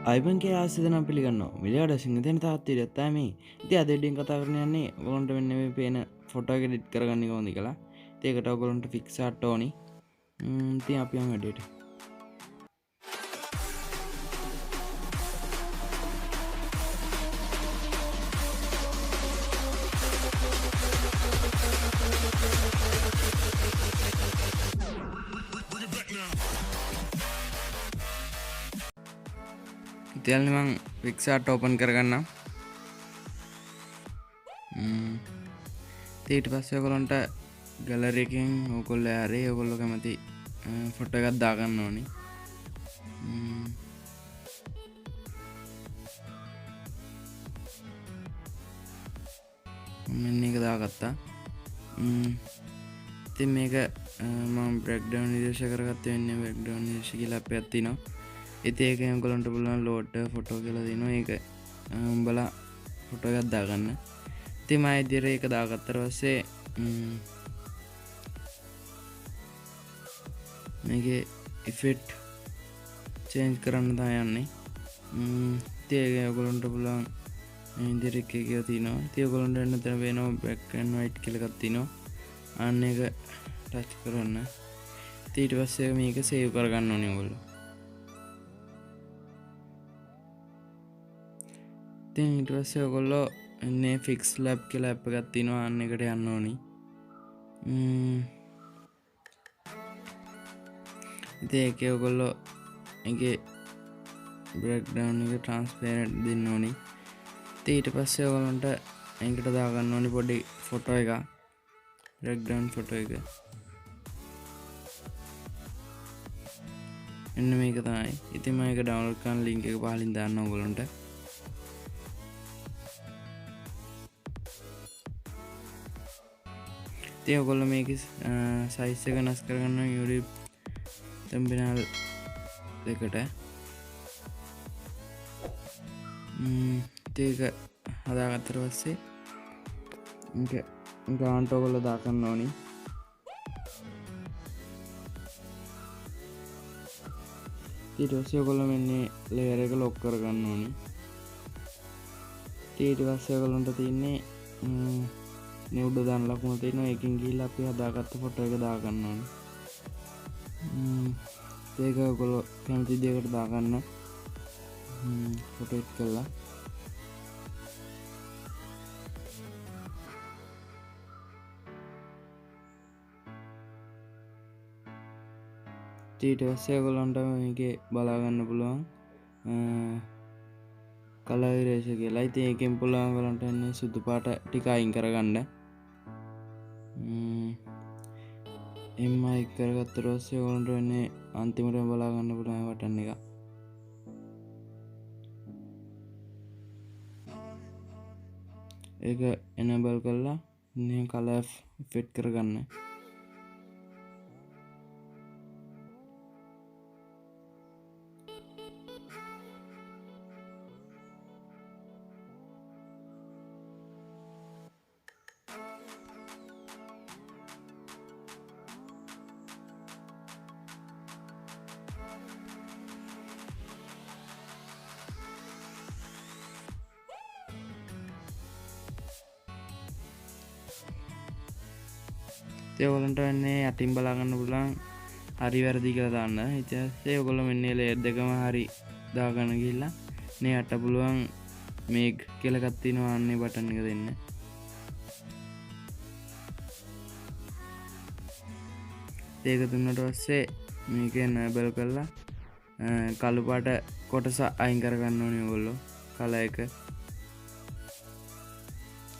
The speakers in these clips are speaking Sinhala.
අයිබන්ගේ ආසිදනම් පිළිගන්නවා මිලියට සිංහතෙන තාත්තිර ඇත්තෑම ඉති අදෙඩින් කතා කරන යන්නේ ඔගොන්ට වෙන්න පේන ෆොටෝක ඩිට් කරගන්න කොඳි කලා ඒකට ඔගොලොන්ට ෆික්සාට් ඕනි ති අපියම් වැඩට ඉතිල්මං පික්සාට් ඕපන් කරගන්න ඊට පස්සේ ඔකොලොන්ට ගලරකින් ඕකොල්ල ඇරේ ඔකොල්ලො කැමති ෆොට්ට එකත් දාගන්න ඕනි මෙන්න එක දාගත්තා ඉතින් මේක මම බ්‍රෙක්්ඩව් නිදේශ කරගත්ත වෙන්න බෙක්්ඩව් නිදේශ කියලා අප ඇත්තිනවා ඉති ඒක කොලොන්ට පුලන් ලෝඩ් ෆොටෝ කියලා දින ඒක උඹලා ෆොටෝ එකත් දාගන්න ඉතිම ඉදිර එක දාගත්තර වස්සේ මේක ඉෆෙට් චේන්ජ් කරන්න තා යන්නේ තියගේ ඔකොලොන්ට පුලන් ඉදිර එක කිය තිනවා තියකොලොන්ට එන්න තැන වෙනවා බැක්කන් වයිට් කෙලගත්තිනවා අන්න එක ටච් කරන්න තීට පස්සේ මේක සේව් කරගන්න ඕනේ ඔයගොල්ලෝ ඉතින් ඊට පස්සේ ඔයගොල්ලෝ එන්නේ ෆික්ස් ලැබ් කියලා ඇප් එකක් තියෙනවා අන්න එකට යන්න ඕනි ඉතින් ඒකේ ඔයගොල්ලෝ ඒකේ බ්‍රේක්ඩවුන් එක ට්‍රාන්ස්පරන්ට් දෙන්න ඕනි ඉතින් ඊට පස්සේ ඔයගොල්ලන්ට ඒකට දාගන්න ඕනි පොඩි ෆොටෝ එකක් බ්‍රේක්ඩවුන් ෆොටෝ එක එන්න මේක තමයි ඉතින් මම ඒක ඩවුන්ලෝඩ් කරන ලින්ක් එක පහලින් දාන්න ඔයගොල්ලන්ට ඉතින් ඔයගොල්ලෝ මේකේ සයිස් එක වෙනස් කරගන්න YouTube thumbnail එකට ඉතින් ඒක හදාගත්තට පස්සේ මේක ගාන්ට ඔයගොල්ලෝ දාගන්න ඕනි ඊට පස්සේ ඔයගොල්ලෝ මෙන්න ලේයර් එක ලොක් කරගන්න ඕනි ඊට පස්සේ ඔයගොල්ලන්ට තියෙන්නේ මේ උඩ දාන ලකුණ තියෙනවා ඒකෙන් ගිහිල්ලා අපි හදාගත්ත ෆොටෝ එක දාගන්න ඕනේ ඒක ඔයගොල්ලෝ කැමති දෙයකට දාගන්න ෆොටෝ එඩිට් කරලා ඊට පස්සේ ඔයගොල්ලන්ට මේකේ බලා ගන්න පුළුවන් කලර් ඉරේසර් කියලා. ඉතින් ඒකෙන් පුළුවන් ඔයගොල්ලන්ට එන්නේ සුදු පාට ටික අයින් කරගන්න. එම්මයි කරගත්තට පස්සේ ඔයගොල්ලන්ට එන්නේ අන්තිමට බලා ගන්න පුළුවන් බටන් එක. ඒක enable කරලා මේ කලර් ෆිට කරගන්න. ඔයගොල්ලන්ට වෙන්නේ යටින් බලා ගන්න පුළුවන් හරි වැරදි කියලා දාන්න. ඊට පස්සේ ඔයගොල්ලෝ මෙන්න ලේයර් දෙකම හරි දාගන්න ගිහිල්ලා මේ යට පුළුවන් මේක් කියලා එකක් තියෙනවා අන්නේ බටන් එක දෙන්න. ඒක දුන්නට පස්සේ මේක enable කරලා කළු පාට කොටස අයින් කරගන්න ඕනේ ඔයගොල්ලෝ කලර් එක.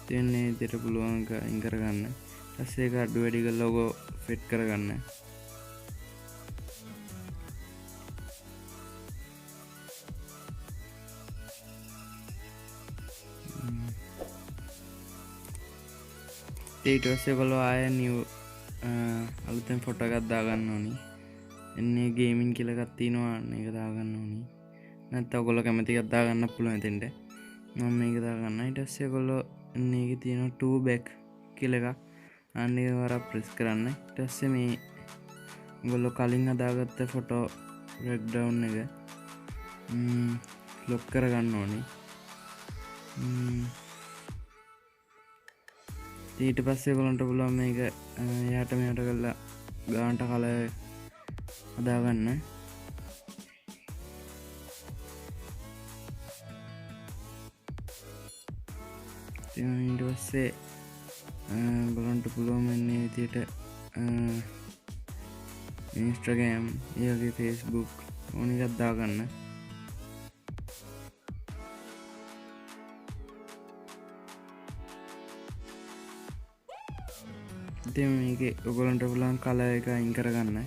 දෙන්නේ විදිහට පුළුවන් අයින් කරගන්න. ඊපස්සේ ඒක අඩු වැඩි කරලා ලෝගෝ ෆිට කරගන්න. ඊට පස්සේ ඔයගොල්ලෝ ආය නිව් අලුතෙන් ෆොටෝ එකක් දාගන්න ඕනි. එන්නේ ගේමින් කියලා එකක් තියෙනවා මේක දාගන්න ඕනි. නැත්නම් ඔයගොල්ලෝ කැමති එකක් දාගන්න පුළුවන් එතෙන්ට. මම මේක දාගන්න. ඊට පස්සේ ඔයගොල්ලෝ එන්නේ එකේ තියෙනවා 2 back කියලා එකක්. අන්න ඒක වරක් ප්‍රෙස් කරන්න. ඊට පස්සේ මේ ඔයගොල්ලෝ කලින් හදාගත්ත ෆොටෝ බ්‍රේක්ඩවුන් එක ලොක් කරගන්න ඕනේ. ඊට පස්සේ ඔයගොල්ලන්ට පුළුවන් මේක යට මෙයට කරලා ගානට කලර් හදාගන්න. ඊට පස්සේ ඔයගොල්ලන්ට පුළුවන් මේ විදිහට Instagram, ඒ වගේ Facebook ඕන එකක් දාගන්න. ඉතින් මේකේ ඔයගොල්ලන්ට පුළුවන් කලර් එක අයින් කරගන්න.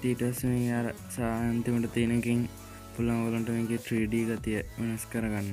ඊට පස්සේ මේ අර අන්තිමට තියෙන එකකින් පුළුවන් ඔයගොල්ලන්ට මේකේ 3D ගතිය වෙනස් කරගන්න.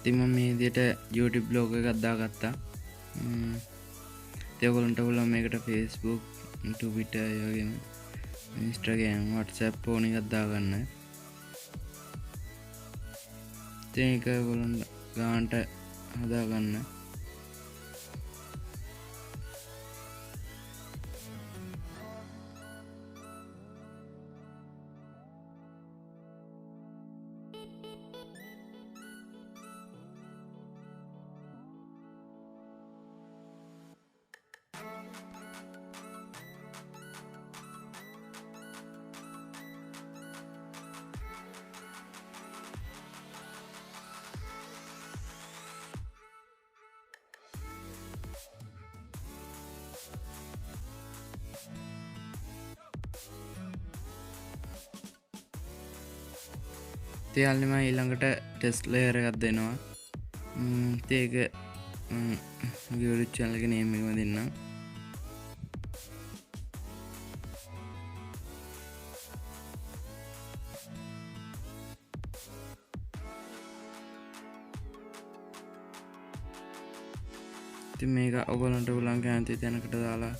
ඉතින් මම මේ විදිහට YouTube blog එකක් දාගත්තා. ඔයගොල්ලන්ට පුළුවන් මේකට Facebook, Twitter, ඒ වගේම Instagram, WhatsApp ඕන එකක් දාගන්න. ඉතින් ඒක ඔයගොල්ලන්ට ගානට හදාගන්න. ඉතින් මම ඊළඟට ටෙස්ට් ලේයර් එකක් දෙනවා. ඉතින් ඒක YouTube channel එකේ name එකම දෙන්නම්. ඉතින් මේක ඔයගොල්ලන්ට පුළුවන් කැමති තැනකට දාලා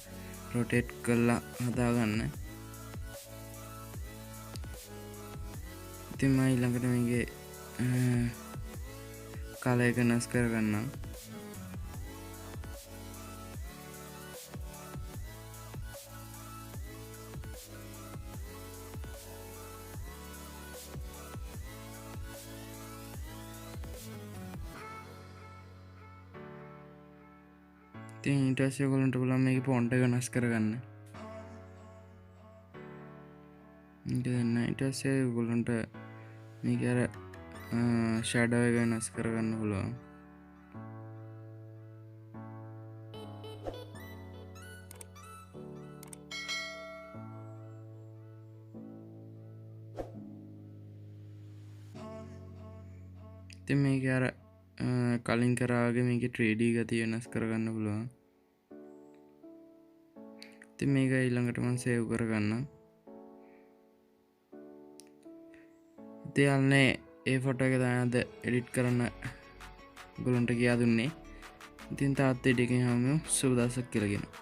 rotate කරලා හදාගන්න. ඉතින් මම ඊළඟට මේකේ කලර් එක වෙනස් කරගන්නම්. ඉතින් ඊට පස්සේ ඔයගොල්ලන්ට පුළුවන් මේකේ ෆොන්ට් එක වෙනස් කරගන්න. ඊට පස්සේ ඔයගොල්ලන්ට මේක අර ෂැඩෝ එක වෙනස් කරගන්න පුළුවන්. ඉතින් මේක අර කලින් කරා වගේ මේකේ 3D ගතිය වෙනස් කරගන්න පුළුවන්. ඉතින් මේක ඊළඟට මම සේව් කරගන්නම්. ඉතින් ඒ ෆොටෝ එක තමයි අද එඩිට් කරන්න ගොලන්ට කියා දුන්නේ. ඉතින් තාත් ටිකෙන් හමු සුබ දවසක් කියලා කියනවා.